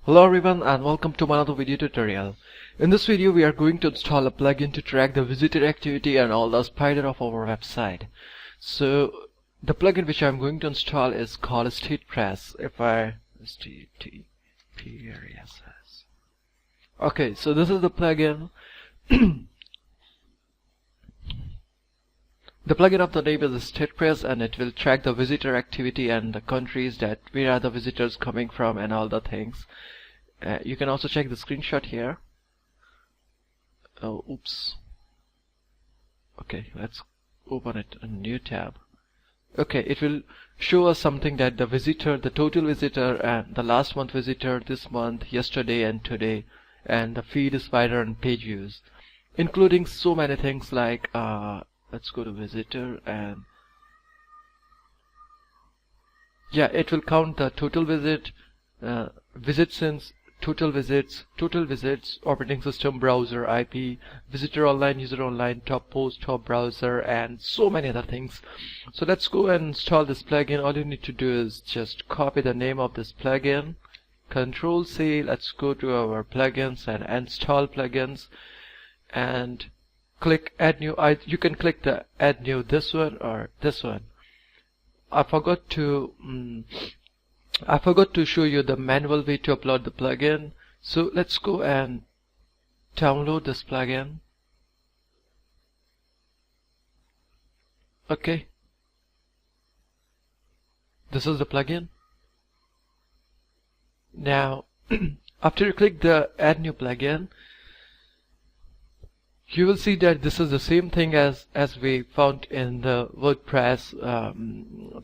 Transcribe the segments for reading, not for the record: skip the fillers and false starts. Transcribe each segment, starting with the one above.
Hello everyone and welcome to another video tutorial. In this video we are going to install a plugin to track the visitor activity and all the spider of our website. So the plugin which I'm going to install is called Statpress. If I STTPRESS. Okay, so this is the plugin. The plugin of the name is Statpress and it will track the visitor activity and the countries that where are the visitors coming from and all the things. You can also check the screenshot here. Oh, oops. Okay, let's open it in a new tab. Okay, it will show us something that the visitor, the total visitor and the last month visitor, this month, yesterday and today, and the feed, spider and page views, including so many things like let's go to visitor and yeah, it will count the total visit, visit since, total visits, operating system, browser, IP, visitor online, user online, top post, top browser, and so many other things. So let's go and install this plugin. All you need to do is just copy the name of this plugin, Control C, let's go to our plugins and install plugins and click add new. You can click the add new, this one or this one. I forgot to show you the manual way to upload the plugin. So let's go and download this plugin. Okay, this is the plugin. Now after you click the add new plugin, you will see that this is the same thing as we found in the WordPress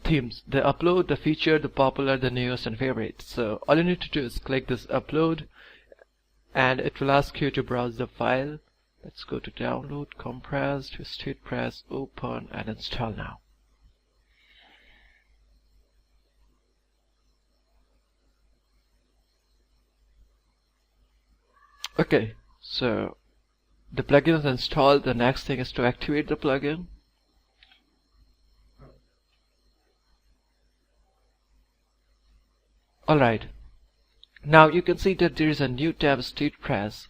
themes. The upload, the feature, the popular, the newest and favorite. So all you need to do is click this upload and it will ask you to browse the file. Let's go to download, compress, to Statpress, open and install now. Okay, so the plugin is installed. The next thing is to activate the plugin. Alright, now you can see that there is a new tab, Statpress,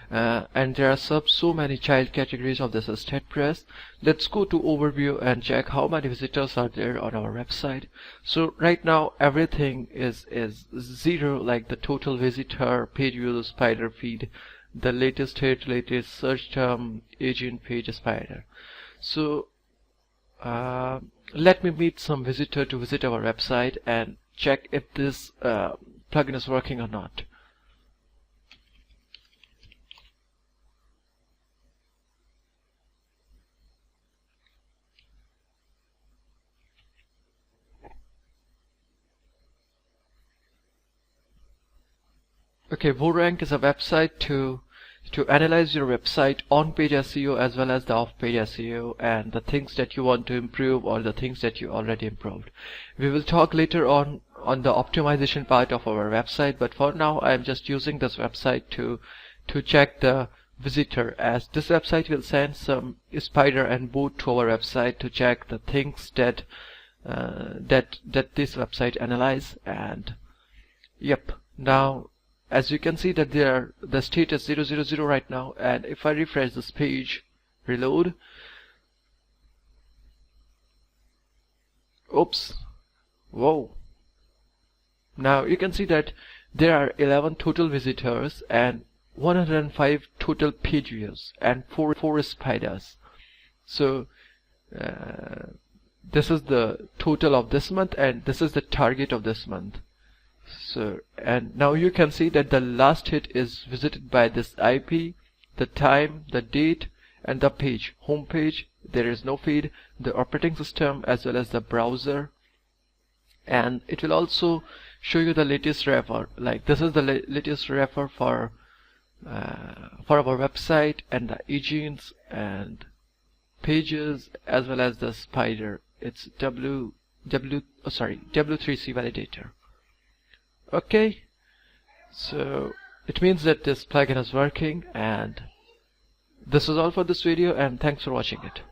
and there are so many child categories of this Statpress. Let's go to overview and check how many visitors are there on our website. So right now everything is 0, like the total visitor, page views, spider feed, the latest hit, latest search term, agent, page, spider. So let me meet some visitor to visit our website and check if this plugin is working or not. Okay, WordRank is a website to analyze your website on-page SEO as well as the off-page SEO and the things that you want to improve or the things that you already improved. We will talk later on the optimization part of our website, but for now I am just using this website to check the visitor, as this website will send some spider and boot to our website to check the things that this website analyze. And yep, now as you can see that the state is 000 right now, and if I refresh this page, reload, oops, whoa, now you can see that there are 11 total visitors and 105 total page views and 4 spiders. So this is the total of this month and this is the target of this month. So, and now you can see that the last hit is visited by this IP, the time, the date and the page, home page. There is no feed, the operating system as well as the browser, and it will also show you the latest refer, like this is the latest refer for our website, and the agents and pages as well as the spider. It's W3C validator. Okay, so it means that this plugin is working, and this is all for this video, and thanks for watching it.